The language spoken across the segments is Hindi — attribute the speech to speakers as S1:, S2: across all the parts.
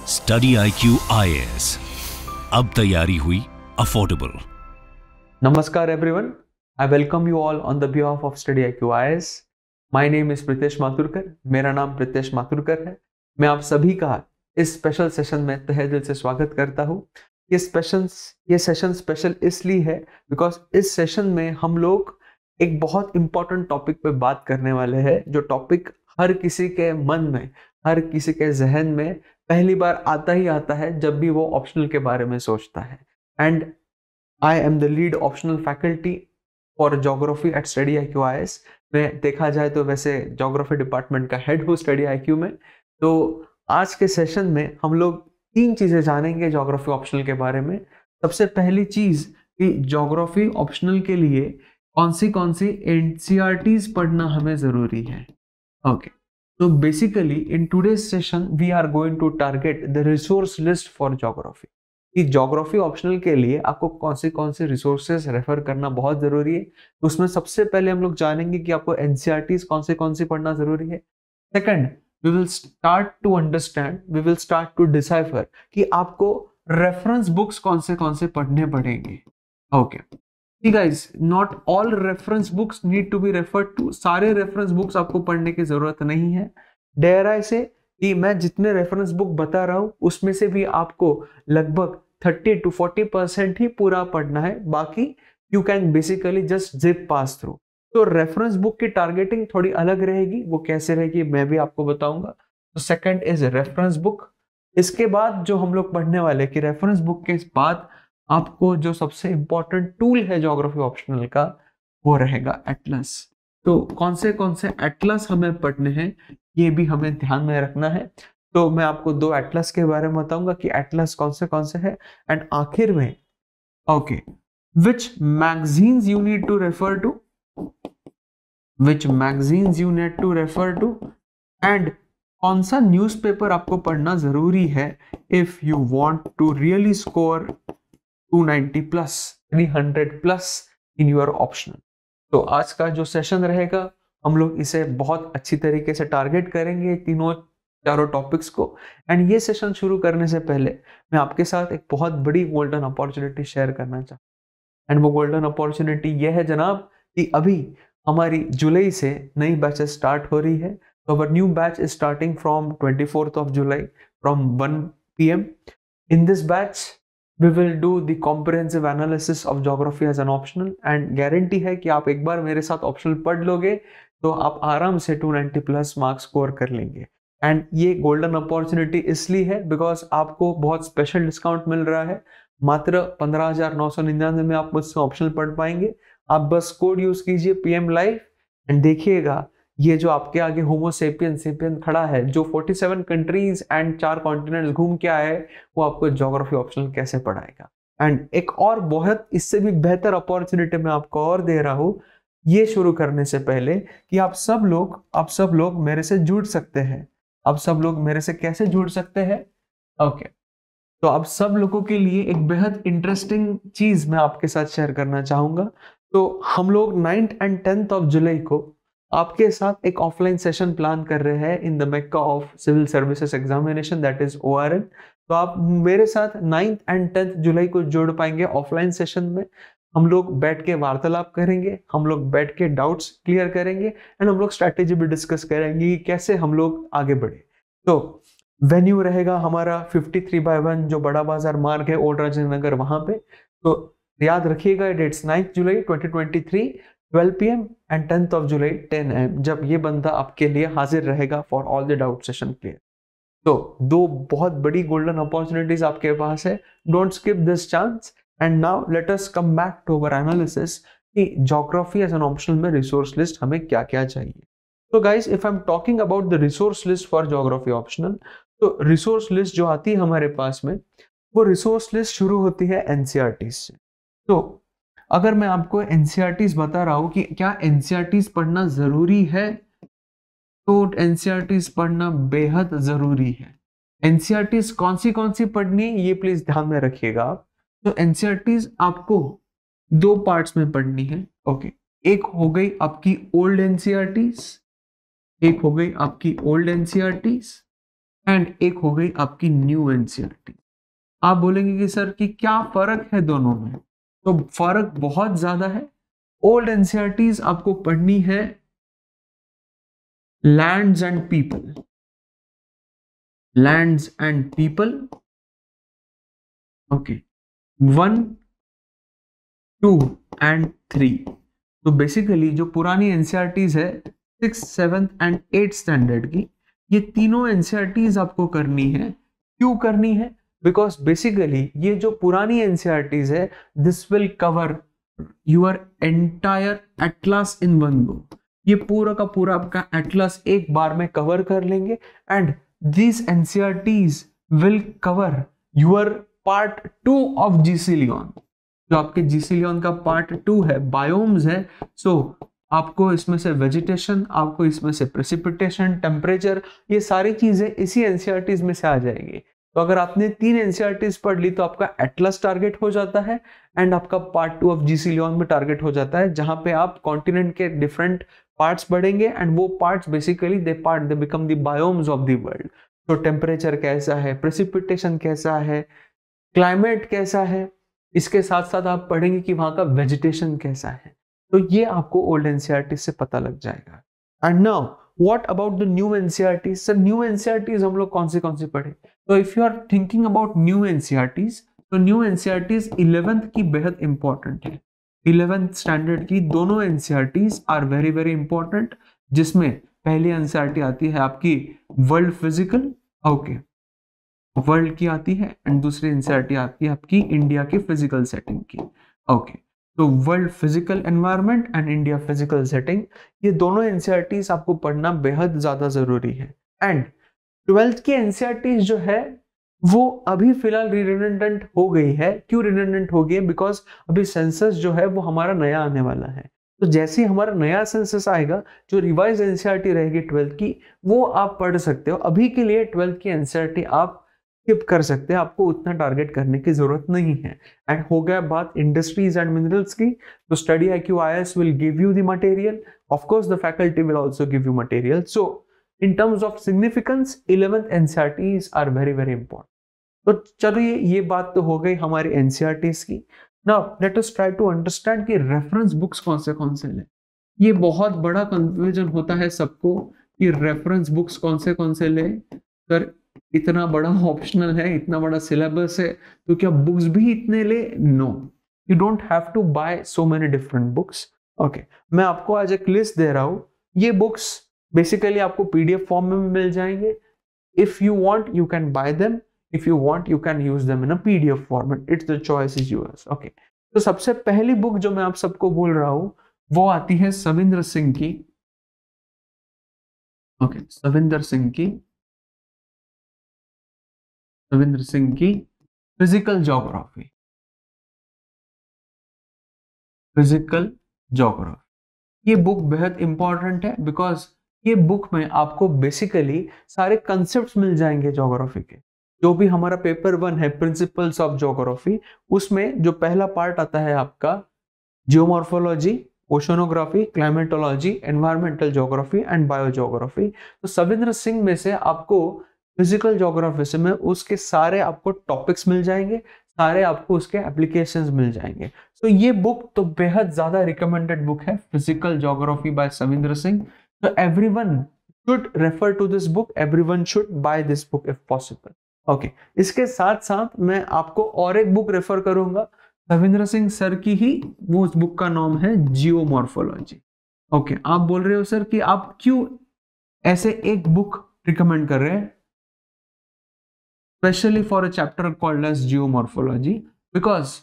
S1: स्टडी IQ IAS, अब तैयारी हुई affordable.
S2: Namaskar everyone. I welcome you all on the behalf of Study IQ IAS. My name is Pritesh Mathurkar. मेरा नाम प्रीतेश माथुरकर है. मैं आप सभी का इस स्पेशल सेशन में तहे दिल से स्वागत करता हूँ. ये सेशन स्पेशल इसलिए है बिकॉज इस सेशन में हम लोग एक बहुत इंपॉर्टेंट टॉपिक पे बात करने वाले हैं, जो टॉपिक हर किसी के मन में, हर किसी के जहन में पहली बार आता ही आता है जब भी वो ऑप्शनल के बारे में सोचता है. And I am the lead optional faculty for geography at Study IQ IAS. मैं देखा जाए तो वैसे geography डिपार्टमेंट का हेड हूँ Study IQ में. तो आज के सेशन में हम लोग 3 चीजें जानेंगे geography ऑप्शनल के बारे में. सबसे पहली चीज कि geography ऑप्शनल के लिए कौन सी NCERTs पढ़ना हमें जरूरी है. ओके, तो basically in today's session we are going to target the resource list for geography. कि ज्योग्राफी ऑप्शनल के लिए आपको कौन से रिसोर्सेज रेफर करना बहुत जरूरी है. तो उसमें सबसे पहले हम लोग जानेंगे कि आपको एनसीईआरटीज कौन सी पढ़ना जरूरी है. Second, we will start to decipher कि आपको रेफरेंस बुक्स कौन से पढ़ने पड़ेंगे. Okay, guys, not all reference books need to be referred to. सारे रेफरेंस बुक्स आपको पढ़ने की जरूरत नहीं है. डेयर आई से कि मैं जितने रेफरेंस बुक बता रहा हूं उसमें से भी आपको लगभग 30 to 40% ही पूरा पढ़ना है. बाकी you can basically just zip pass through. तो रेफरेंस बुक की टारगेटिंग थोड़ी अलग रहेगी. वो कैसे रहेगी मैं भी आपको बताऊंगा. तो सेकंड इज रेफरेंस बुक. इसके बाद जो हम लोग पढ़ने वाले कि रेफरेंस बुक के बाद आपको जो सबसे इंपॉर्टेंट टूल है ज्योग्राफी ऑप्शनल का, वो रहेगा एटलस. तो कौन से एटलस हमें पढ़ने हैं ये भी हमें ध्यान में रखना है. तो मैं आपको 2 एटलस के बारे में बताऊंगा कि एटलस कौन से है. एंड आखिर में okay, which magazines you need to refer to, and कौन सा न्यूज़पेपर आपको पढ़ना जरूरी है if you want to really score 290 plus 300 plus in your optional. तो आज का जो सेशन रहेगा हम लोग इसे बहुत अच्छी तरीके से टारगेट करेंगे चारों टॉपिक्स को. एंड ये सेशन शुरू करने से पहले मैं आपके साथ एक बहुत बड़ी गोल्डन अपॉर्चुनिटी शेयर करना चाहता हूँ. एंड वो गोल्डन अपॉर्चुनिटी ये है जनाब कि अभी हमारी जुलाई से नई बैचेस स्टार्ट हो रही है. तो our new batch is starting from 24th of July from 1 PM. In this batch we will do the comprehensive analysis of geography as an optional. and guarantee है कि आप एक बार मेरे साथ ऑप्शनल पढ़ लोगे तो आप आराम से 290 प्लस मार्क्स स्कोर कर लेंगे. एंड ये गोल्डन अपॉर्चुनिटी इसलिए है बिकॉज आपको बहुत स्पेशल डिस्काउंट मिल रहा है. मात्र 15,999 में आप मुझसे ऑप्शनल पढ़ पाएंगे. आप बस कोड यूज कीजिए PM Live एंड देखिएगा ये जो आपके आगे होमो सेपियन खड़ा है, जो 47 कंट्रीज एंड 4 कॉन्टिनेंट्स घूम के आया है, वो आपको ज्योग्राफी ऑप्शनल कैसे पढ़ाएगा. एंड एक और बहुत इससे भी बेहतर अपॉर्चुनिटी मैं आपको और दे रहा हूं ये शुरू करने से पहले कि आप सब लोग मेरे से जुड़ सकते हैं. आप सब लोग मेरे से कैसे जुड़ सकते हैं. ओके, तो आप सब लोगों के लिए एक बेहद इंटरेस्टिंग चीज मैं आपके साथ शेयर करना चाहूंगा. तो हम लोग 9th and 10th of July को आपके साथ एक ऑफलाइन सेशन प्लान कर रहे हैं in the Mecca of civil services examination, that is ORN. तो आप मेरे साथ 9th and 10th जुलाई को जोड़ पाएंगे ऑफलाइन सेशन में. हम लोग बैठ के वार्तालाप करेंगे, हम लोग बैठ के डाउट्स क्लियर करेंगे एंड हम लोग स्ट्रैटेजी भी डिस्कस करेंगे कि कैसे हम लोग आगे बढ़े. तो वेन्यू रहेगा हमारा 53/1 जो बड़ा बाजार मार्ग है ओल्ड राजेंद्र, वहां पे. तो याद रखिएगा डेट्स 9th जुलाई 2023 12 PM and 10th of July 10 AM, जब ये बंदा आपके लिए हाजिर रहेगा for all the doubt session clear. तो 2 बहुत बड़ी गोल्डन अपॉर्चुनिटीज आपके पास है. Don't skip this chance. And now let us come back to our analysis कि ज्योग्राफी एज एन ऑप्शनल में रिसोर्स लिस्ट हमें क्या क्या चाहिए. तो guys, if I am talking about the resource list for geography optional, तो रिसोर्स लिस्ट जो आती है हमारे पास में, वो रिसोर्स लिस्ट शुरू होती है NCERTs से. तो अगर मैं आपको NCERTs बता रहा हूं कि क्या NCERTs पढ़ना जरूरी है, तो NCERTs पढ़ना बेहद जरूरी है. NCERTs कौन सी पढ़नी है ये प्लीज ध्यान में रखिएगा. तो NCERTs आपको 2 पार्ट्स में पढ़नी है. ओके, एक हो गई आपकी ओल्ड NCERTs एंड एक हो गई आपकी न्यू एनसीईआरटी। आप बोलेंगे कि सर कि क्या फर्क है दोनों में? तो फर्क बहुत ज्यादा है। ओल्ड एनसीईआरटीज आपको पढ़नी है lands and people, lands and people, okay, 1, 2 and 3। तो बेसिकली जो पुरानी एनसीईआरटीज है 6, 7 एंड 8 स्टैंडर्ड की, ये तीनों एनसीईआरटीज आपको करनी है। क्यों करनी है? बिकॉज बेसिकली ये जो पुरानी एनसीईआरटीज है, this will cover your entire Atlas in one go. ये पूरा का पूरा आपका एटलस एक बार में कवर कर लेंगे। And these NCERTs will cover your part 2 of GC Leon। जो आपके GC Leon का पार्ट 2 है, बायोम्स है। सो आपको इसमें से वेजिटेशन, आपको इसमें से प्रेसिपिटेशन, टेम्परेचर, ये सारी चीजें इसी एनसीईआरटीज में से आ जाएंगी। तो अगर आपने 3 एनसीईआरटीज पढ़ ली तो आपका एटलस टारगेट हो जाता है एंड आपका पार्ट 2 ऑफ GC Leon में टारगेट हो जाता है, जहां पे आप कॉन्टिनेंट के डिफरेंट पार्ट्स पढ़ेंगे एंड वो parts basically they become the biomes of the world. तो टेम्परेचर कैसा है, प्रेसिपिटेशन कैसा है, क्लाइमेट कैसा है, इसके साथ साथ आप पढ़ेंगे कि वहां का वेजिटेशन कैसा है। तो ये आपको ओल्ड एनसीईआरटी से पता लग जाएगा। And now what about the new NCERT? Sir new NCERTs हम लोग कौन सी पढ़े? तो if you are thinking about new NCERTs, तो न्यू एनसीईआरटीज 11th की बेहद इंपॉर्टेंट है। 11th स्टैंडर्ड की दोनों NCERTs are very very important, जिसमें पहली एनसीईआरटी आती है आपकी वर्ल्ड फिजिकल, ओके, वर्ल्ड की आती है, एंड दूसरी एनसीईआरटी आती है आपकी इंडिया की फिजिकल सेटिंग की, ओके। तो world physical environment and India physical setting, ये दोनों एनसीईआरटीज आपको पढ़ना बेहद ज्यादा जरूरी है। एंड 12th की एनसीईआरटीज जो है वो अभी फिलहाल रिडंडेंट हो गई है। क्यों रिडंडेंट हो गई है? बिकॉज अभी सेंसस जो है वो हमारा नया आने वाला है। तो जैसे ही हमारा नया सेंसस आएगा, जो रिवाइज एनसीईआरटी रहेगी 12th की, वो आप पढ़ सकते हो। अभी के लिए 12th की एनसीईआरटी आप स्किप कर सकते हैं, आपको उतना टारगेट करने की जरूरत नहीं है। एंड हो गया बात इंडस्ट्रीज एंड मिनरल्स की, तो study IQ IS will give you the material, of course the faculty will also give you material. So in terms of significance 11th NCERTs are very very important. तो चलिए ये बात तो हो गई हमारी एनसीईआरटीज की। Now let us try to understand कि रेफरेंस बुक्स कौन से लें। ये बहुत बड़ा कंफ्यूजन होता है सबको कि रेफरेंस बुक्स कौन से लें। सर इतना बड़ा ऑप्शनल है, इतना बड़ा सिलेबस है, तो क्या बुक्स भी इतने ले? No, you don't have to buy so many different books, okay. मैं आपको आज एक लिस्ट दे रहा हूं। ये बुक्स बेसिकली आपको PDF फॉर्म में मिल जाएंगे। If you want you can buy them, if you want you can use them in a PDF format, it's the choice is yours, okay। तो सबसे पहली बुक जो मैं आप सबको बोल रहा हूं वो आती है सविंद्र सिंह की, ओके, सविंद्र सिंह की फिजिकल ज्योग्राफी, ये बुक बेहद इंपॉर्टेंट है बिकॉज ये बुक में आपको बेसिकली सारे कंसेप्ट्स मिल जाएंगे ज्योग्राफी के। जो भी हमारा पेपर 1 है प्रिंसिपल्स ऑफ ज्योग्राफी, उसमें जो पहला पार्ट आता है आपका geomorphology, oceanography, climatology, environmental geography and biogeography. तो सविंद्र सिंह में से आपको फिजिकल ज्योग्राफी से में उसके सारे आपको टॉपिक्स मिल जाएंगे, सारे आपको उसके एप्लीकेशंस मिल जाएंगे। तो ये बुक तो बेहद ज्यादा रिकमेंडेड बुक है, physical geography bye Savindra Singh. तो everyone should refer to this book, everyone should buy this book if possible, okay। इसके साथ साथ मैं आपको और एक बुक रेफर करूंगा रविंद्र सिंह सर की ही, वो उस बुक का नाम है जियोमॉर्फोलॉजी, ओके। आप बोल रहे हो सर कि आप क्यों ऐसे एक बुक रिकमेंड कर रहे हैं specially for a chapter called as geomorphology? Because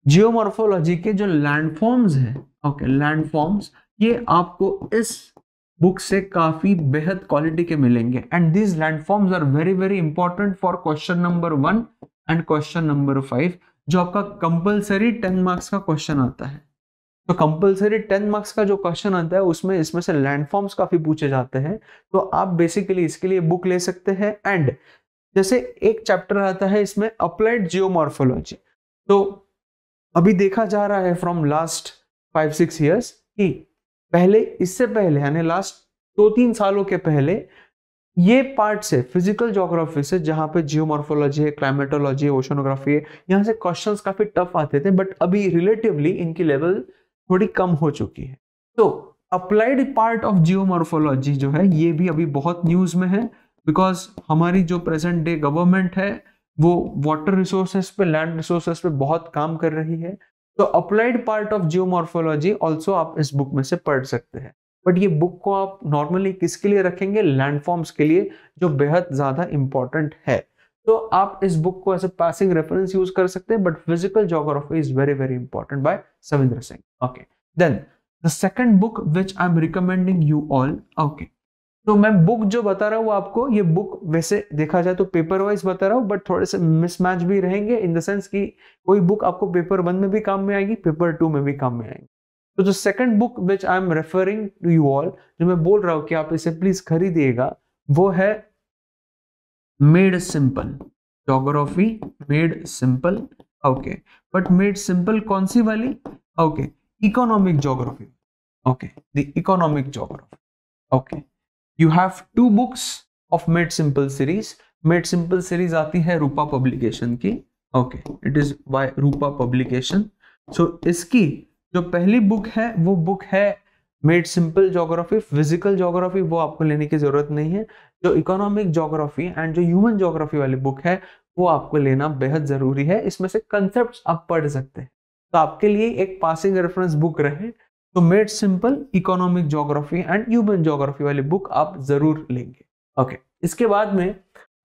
S2: geomorphology के जो लैंडफॉर्म्स हैं, ओके, लैंडफॉर्म्स, ये आपको इस बुक से काफी बेहद क्वालिटी के मिलेंगे। And these landforms are very very important for question number 1 and question number 5, जो आपका कंपलसरी 10 मार्क्स का क्वेश्चन आता है। तो कंपलसरी 10 मार्क्स का जो क्वेश्चन आता है उसमें इसमें से लैंडफॉर्म्स काफी पूछे जाते हैं। तो आप बेसिकली इसके लिए बुक ले सकते हैं। एंड जैसे एक चैप्टर आता है इसमें अप्लाइड जियोमॉर्फोलॉजी, तो अभी देखा जा रहा है फ्रॉम लास्ट 5-6 ईयर्स कि पहले, इससे पहले यानी लास्ट 2-3 सालों के पहले ये पार्ट से फिजिकल ज्योग्राफी से, जहां पे जियोमॉर्फोलॉजी है, क्लाइमेटोलॉजी है, ओशनोग्राफी है, यहाँ से क्वेश्चंस काफी टफ आते थे, बट अभी रिलेटिवली इनकी लेवल थोड़ी कम हो चुकी है। तो अप्लाइड पार्ट ऑफ जियोमॉर्फोलॉजी जो है ये भी अभी बहुत न्यूज में है, बिकॉज हमारी जो प्रेजेंट डे गवर्नमेंट है वो वाटर रिसोर्सेस पे, लैंड रिसोर्सेस पे बहुत काम कर रही है। तो applied part of geomorphology also आप इस बुक में से पढ़ सकते हैं। बट ये बुक को आप नॉर्मली किसके लिए रखेंगे? लैंडफॉर्म्स के लिए, जो बेहद ज्यादा इंपॉर्टेंट है। तो आप इस बुक को एज पासिंग रेफरेंस यूज कर सकते हैं, but physical geography is very very important by Savindra Singh. Okay, then the second book which I am recommending you all. Okay, तो मैं बुक जो बता रहा हूँ आपको, ये बुक वैसे देखा जाए तो पेपर वाइज बता रहा हूँ, बट थोड़े से मिसमैच भी रहेंगे इन द सेंस कि कोई बुक आपको पेपर 1 में भी काम में आएगी, पेपर 2 में भी काम में आएगी। तो जो second book which I am referring to you all, जो मैं बोल रहा हूँ कि आप इसे प्लीज खरीदिएगा, वो है made simple geography, made simple. Okay, but made simple कौन सी वाली? Okay, economic geography. Okay, the economic geography. Okay, you have 2 books of made simple series. made simple series आती है रूपा पब्लिकेशन की। Okay, it is by Rupa publication. So इसकी जो पहली बुक है वो बुक है made simple geography. Physical geography वो आपको लेने की जरूरत नहीं है। जो इकोनॉमिक ज्योग्राफी एंड जो ह्यूमन ज्योग्राफी वाली बुक है वो आपको लेना बेहद जरूरी है। इसमें से कंसेप्ट्स आप पढ़ सकते हैं, तो आपके लिए एक पासिंग रेफरेंस बुक रहे तो made simple, economic geography and human geography वाली बुक आप जरूर लेंगे। ओके, इसके बाद में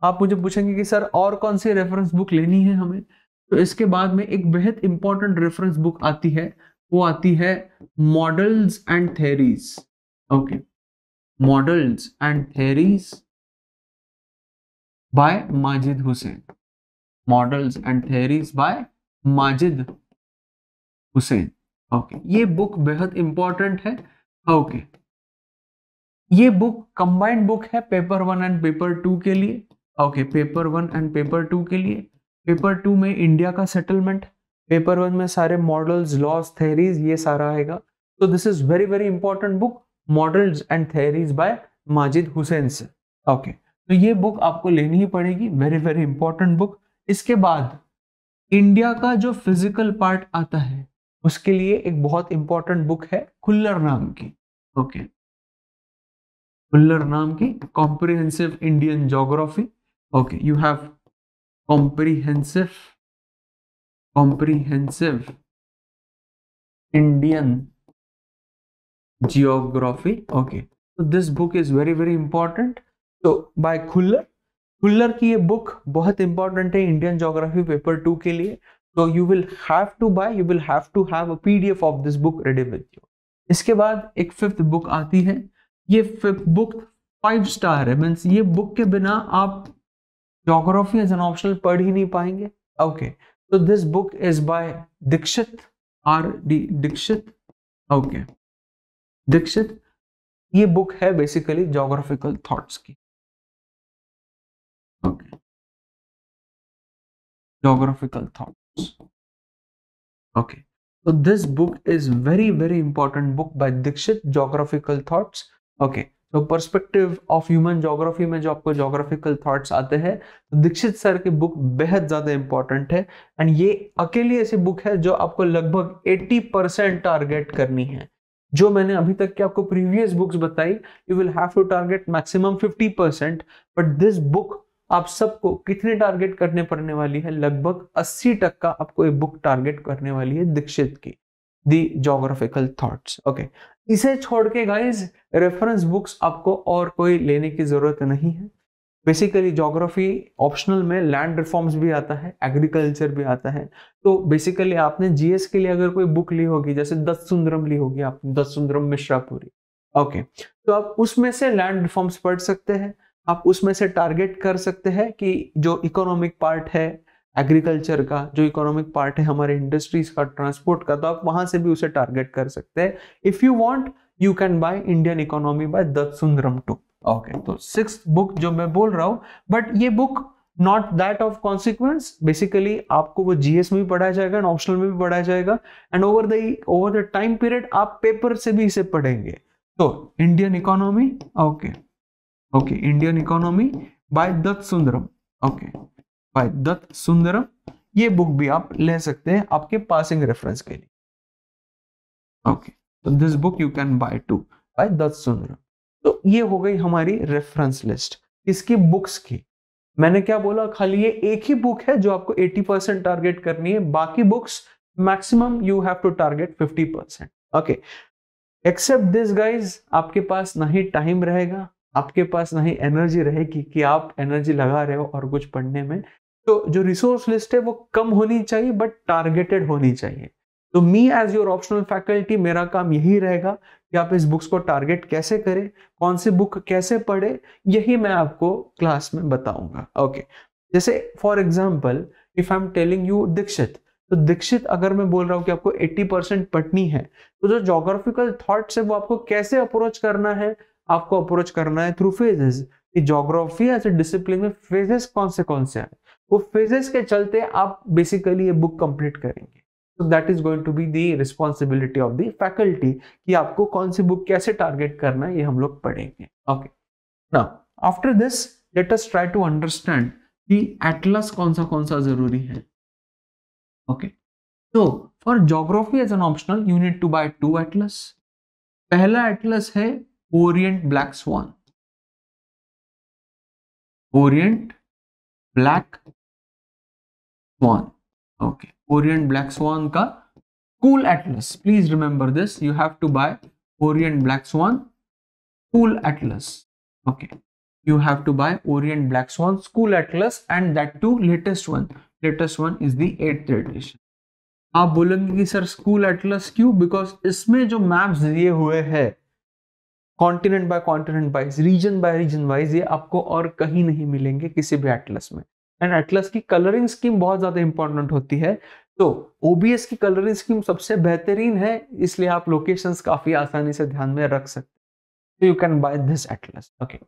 S2: आप मुझे पूछेंगे कि सर और कौन सी रेफरेंस बुक लेनी है हमें, तो इसके बाद में एक बेहद इंपॉर्टेंट रेफरेंस बुक आती है, वो आती है models and theories. Okay, models and theories by Majid Hussain. Models and theories by Majid Hussain. Okay, ये बुक बेहद इंपॉर्टेंट है। ओके, ये बुक कंबाइंड बुक है पेपर 1 एंड पेपर 2 के लिए। ओके, पेपर 1 एंड पेपर 2 के लिए। पेपर 2 में इंडिया का सेटलमेंट, पेपर 1 में सारे मॉडल्स, लॉज, थ्योरीज ये सारा आएगा। तो this is very very important book, models and theories by Majid Hussain से। ओके, तो ये बुक आपको लेनी ही पड़ेगी, वेरी वेरी इंपॉर्टेंट बुक। इसके बाद इंडिया का जो फिजिकल पार्ट आता है उसके लिए एक बहुत इंपॉर्टेंट बुक है खुल्लर नाम की। ओके, खुल्लर नाम की comprehensive Indian geography. Okay, you have comprehensive Indian geography. Okay, तो this book is very very important. तो बाय खुल्लर की ये बुक बहुत इंपॉर्टेंट है इंडियन ज्योग्राफी पेपर 2 के लिए। So you will have to have a PDF of this book ready with you. इसके बाद एक 5th बुक आती है। ये 5th बुक 5 स्टार है, मीन्स ये बुक के बिना आप ज्योग्राफी एज एन ऑप्शनल पढ़ ही नहीं पाएंगे। ओके, तो this book is by Dikshit, R.D. Dikshit. Okay, Dikshit, ये बुक है बेसिकली ज्योग्राफिकल थॉट्स की। Okay, geographical thoughts. Okay, so this book is very very important book by Dixit, Geographical Thoughts. Okay, so perspective of human geography में जो आपको geographical thoughts आते हैं, तो दीक्षित सर की बुक बेहद ज्यादा इंपॉर्टेंट है। एंड ये अकेली ऐसी बुक है जो आपको लगभग 80% टारगेट करनी है। जो मैंने अभी तक की आपको प्रीवियस बुक्स बताई, you will have to target maximum 50%, but this book आप सबको कितने टारगेट करने पड़ने वाली है? लगभग 80% का आपको एक बुक टारगेट करने वाली है दीक्षित की, दी ज्योग्राफिकल थॉट्स। ओके, इसे छोड़ के गाइस रेफरेंस बुक्स आपको और कोई लेने की जरूरत नहीं है। बेसिकली ज्योग्राफी ऑप्शनल में लैंड रिफॉर्म्स भी आता है, एग्रीकल्चर भी आता है। तो बेसिकली आपने जीएस के लिए अगर कोई बुक ली होगी, जैसे 10 सुंदरम ली होगी आपने, 10 सुंदरम मिश्रापुरी। ओके, तो आप उसमें से लैंड रिफॉर्म्स पढ़ सकते हैं। आप उसमें से टारगेट कर सकते हैं कि जो इकोनॉमिक पार्ट है एग्रीकल्चर का, जो इकोनॉमिक पार्ट है हमारे इंडस्ट्रीज का, ट्रांसपोर्ट का, तो आप वहां से भी उसे टारगेट कर सकते हैं। If you want you can buy Indian economy by Datt Sundaram too. Okay, तो 6th बुक जो मैं बोल रहा हूं, बट ये book not that of consequence. Basically आपको वो जीएस में भी पढ़ाया जाएगा एंड ऑप्शनल में भी पढ़ाया जाएगा, and over the time period आप पेपर से भी इसे पढ़ेंगे। तो Indian economy, okay, okay, Indian economy by Datt Sundaram, okay, by Datt Sundaram. ये बुक भी आप ले सकते हैं आपके पासिंग रेफरेंस के लिए। ओके, तो this book you can buy to by Datt Sundaram. तो ये हो गई हमारी रेफरेंस लिस्ट इसकी बुक्स की। मैंने क्या बोला, खाली ये एक ही बुक है जो आपको 80% टारगेट करनी है, बाकी books maximum you have to target 50%। Okay, except this guys, आपके पास ना ही टाइम रहेगा, आपके पास ना ही एनर्जी रहेगी कि आप एनर्जी लगा रहे हो और कुछ पढ़ने में। तो जो रिसोर्स लिस्ट है वो कम होनी चाहिए बट टारगेटेड होनी चाहिए। तो me as your optional faculty, मेरा काम यही रहेगा कि आप इस बुक्स को टारगेट कैसे करें, कौन सी बुक कैसे पढ़े, यही मैं आपको क्लास में बताऊंगा। ओके, जैसे for example if I am telling you Dikshit, तो दीक्षित अगर मैं बोल रहा हूं कि आपको 80% पढ़नी है, तो जो ज्योग्राफिकल थॉट्स है वो आपको कैसे अप्रोच करना है, आपको अप्रोच करना है through phases. Geography as a discipline में फेजेस कौन से हैं, वो फेजेस के चलते आप बेसिकली ये बुक कंप्लीट करेंगे। तो that is going to be the responsibility of the faculty कि आपको कौन सी बुक कैसे टारगेट करना है, ये हम लोग पढ़ेंगे। Okay, now after this let us try to understand कि एटलस कौन सा जरूरी है। ओके, तो for geography as an optional you need to buy 2 atlas. पहला एटलस है Orient Black Swan, Orient Black Swan. Okay, Orient Black Swan का school atlas, please remember this, you have to buy Orient Black Swan school atlas. Okay, you have to buy Orient Black Swan School Atlas and that too latest one is the 8th edition। आप बोलेंगे कि सर स्कूल एटलस क्यों? बिकॉज इसमें जो मैप्स दिए हुए हैं continent by continent wise, region by region wise, ये आपको और कहीं नहीं मिलेंगे किसी भी एटलस में। एंड एटलस की कलरिंग स्कीम बहुत ज्यादा इंपॉर्टेंट होती है, तो ओबीएस की कलरिंग स्कीम सबसे बेहतरीन है, इसलिए आप लोकेशंस काफी आसानी से ध्यान में रख सकते हैं। So you can buy this atlas। Okay,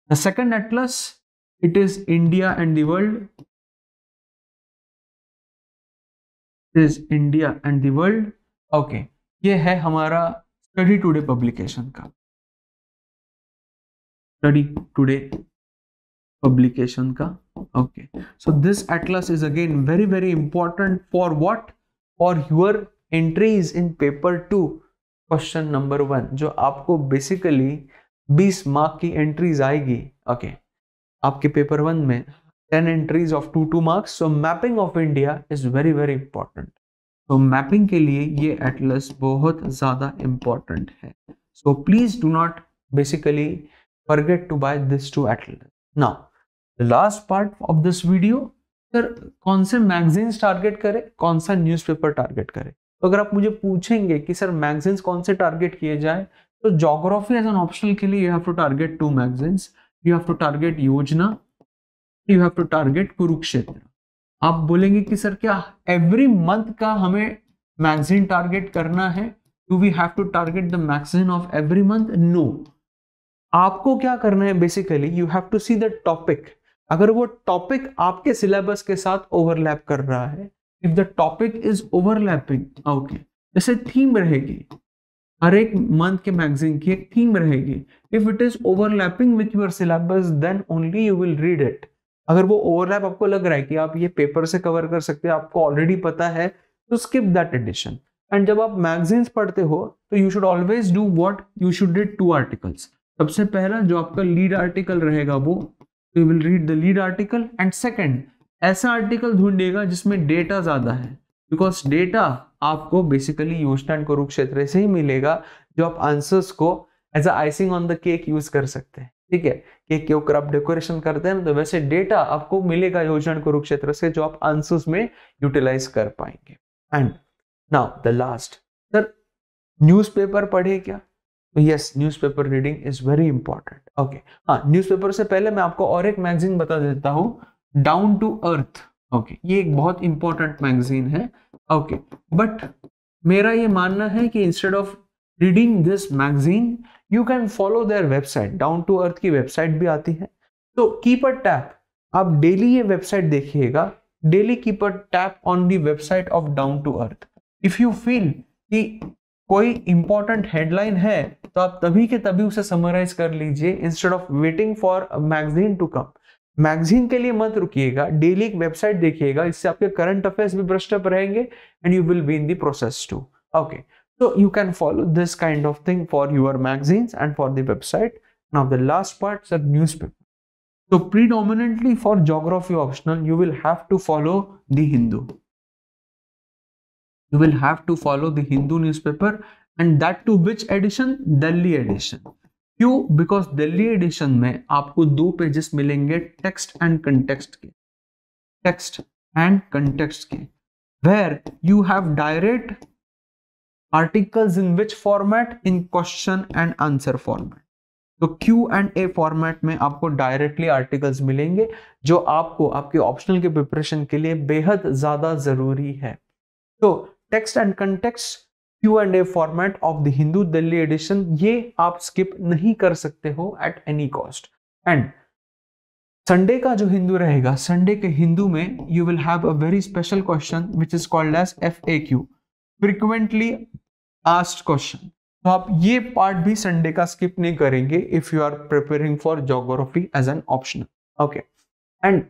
S2: the second atlas, it is India and the world, it is India and the world। Okay, ये है हमारा स्टडी टुडे पब्लिकेशन का, स्टडी टुडे पब्लिकेशन का। Okay, so this atlas is again very important for what? For your entries in paper 2 question number 1, जो आपको बेसिकली 20 मार्क की एंट्रीज आएगी। ओके, आपके पेपर 1 में 10 entries of 2 marks. So mapping of India is very important. तो मैपिंग के लिए ये एटलस बहुत ज्यादा इंपॉर्टेंट है। So please do not basically forget to buy this 2 atlas. Now the last part of this video, sir कौन से मैगजीन्स टारगेट करें, कौन सा न्यूज़पेपर टारगेट करें। तो अगर आप मुझे पूछेंगे कि सर मैगजीन्स कौन से टारगेट किए जाए, तो ज्योग्राफी एज एन ऑप्शनल के लिए you have to target 2 magazines. You have to target Yojana, you have to target Kurukshetra. आप बोलेंगे कि सर क्या एवरी मंथ का हमें मैगजीन टारगेट करना है? Do we have to target the magazine of every month? No, आपको क्या करना है basically, you have to see the topic. अगर वो टॉपिक आपके सिलेबस के साथ ओवरलैप कर रहा है, if the topic is overlapping, okay, जैसे थीम रहेगी, हर एक मंथ के मैगजीन की एक थीम रहेगी। If it is overlapping with your syllabus then only you will read it. अगर वो ओवरलैप आपको लग रहा है कि आप ये पेपर से कवर कर सकते हैं, आपको ऑलरेडी पता है, तो स्किप दैट एडिशन। एंड जब आप मैगजीन्स पढ़ते हो तो you should always do what, you should read 2 articles. सबसे पहला जो आपका लीड आर्टिकल रहेगा वो you will read the lead article, and second ऐसा आर्टिकल ढूंढिएगा जिसमें डेटा ज्यादा है, बिकॉज डेटा आपको बेसिकली योजना एंड कुरुक्षेत्र से ही मिलेगा, जो आप आंसर्स को as a icing on the cake use कर सकते हैं। ठीक है, केक के ऊपर आप डेकोरेशन करते हैं, तो वैसे डेटा आपको मिलेगा योजना एंड कुरुक्षेत्र से, जो आप आंसर्स में यूटिलाइज कर पाएंगे। And now the last, sir newspaper पढ़े क्या? तो yes, newspaper reading is very important. Okay, हाँ, न्यूज़पेपर से पहले मैं आपको और एक मैगजीन बता देता हूँ, डाउन टू अर्थ। ओके, ये एक बहुत इंपॉर्टेंट मैगजीन है। ओके, बट मेरा ये मानना है कि instead of reading this magazine you can follow their website. Down to earth की वेबसाइट भी आती है, तो कीप अ टैप, आप डेली ये वेबसाइट देखिएगा, daily keep a tap on the website of down to earth. If you feel कि कोई इंपॉर्टेंट हेडलाइन है तो आप तभी के तभी उसे समराइज कर लीजिए instead of waiting for magazine to come. Magazine के लिए मत रुकिएगा, डेली एक वेबसाइट देखिएगा, इससे आपके करंट अफेयर्स भी ब्रश्ड अप रहेंगे and you will be in the process too. Okay, so you can follow this kind of thing for your magazines and for the website. Now the last part is a newspaper. So predominantly for geography optional, you will have to follow the Hindu. You will have to follow the Hindu newspaper, and that to which edition? Delhi edition. क्यों? Because Delhi edition में आपको 2 पेजेस मिलेंगे टेक्स्ट एंड कंटेक्स्ट के, टेक्स्ट एंड कंटेक्स्ट के, where you have direct articles in which format? In question and answer format. तो Q&A फॉर्मेट में आपको डायरेक्टली आर्टिकल्स मिलेंगे जो आपको आपके ऑप्शनल के प्रिपरेशन के लिए बेहद ज्यादा जरूरी है। तो text and context Q&A format of the Hindu Delhi edition, ये आप स्किप नहीं कर सकते हो at any cost. And Sunday का जो हिंदू रहेगा, संडे के हिंदू में you will have a very special question which is called as FAQ, frequently asked question. तो आप ये पार्ट भी संडे का स्किप नहीं करेंगे if you are preparing for geography as an optional. Okay, and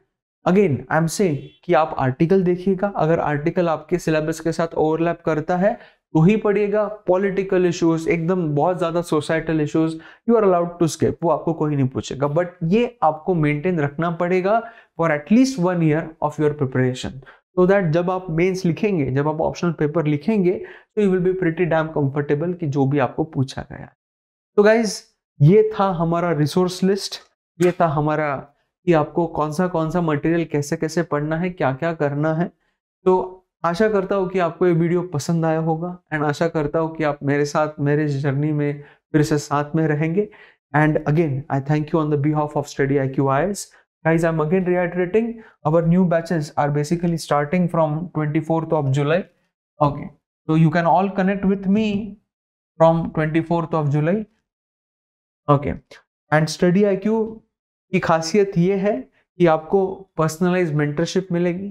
S2: again I am saying कि आप आर्टिकल देखिएगा, अगर आर्टिकल आपके सिलेबस के साथ ओवरलैप करता है तो ही पढ़िएगा। पॉलिटिकल इश्यूज, एकदम बहुत ज्यादा societal issues, you are allowed to skip, वो आपको कोई नहीं पूछेगा, बट ये आपको मेंटेन रखना पड़ेगा for at least 1 year of your preparation, so that जब आप मेंस लिखेंगे, जब आप ऑप्शनल पेपर लिखेंगे तो you will be pretty dam comfortable कि जो भी आपको पूछा गया। तो गाइज, ये था हमारा रिसोर्स लिस्ट, ये था हमारा कि आपको कौन सा मटेरियल कैसे कैसे पढ़ना है, क्या क्या करना है। तो आशा करता हूँ कि आपको ये वीडियो पसंद आया होगा एंड आशा करता हूँ कि आप मेरे साथ मेरे जर्नी में फिर से साथ में रहेंगे। And again I thank you on the behalf of study IQ IAS. Guys, I'm again reiterating, our new batches are basically starting from 24th of July. Okay, so you can all connect with me from 24th of July. Okay, and Study IQ की खासियत ये है कि आपको personalized mentorship मिलेगी,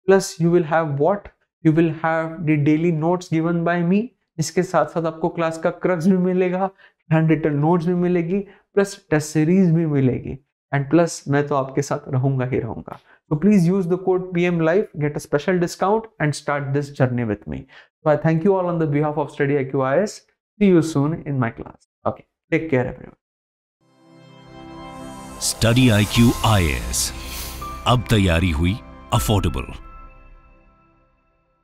S2: plus you will have what? You will have the daily notes given by me. इसके साथ साथ आपको क्लास का क्रक्स भी मिलेगा, हैंड रिटन नोट्स भी मिलेगी, प्लस टेस्ट सीरीज भी मिलेगी, एंड प्लस मैं तो आपके साथ रहूंगा ही रहूंगा। So please use the code PMLife, get a special discount and start this journey with me. So I thank you all on the behalf of Study IQ IAS. See you soon in my class. Okay, take care everyone.
S1: Study IQ IAS, अब तैयारी हुई अफोर्डेबल।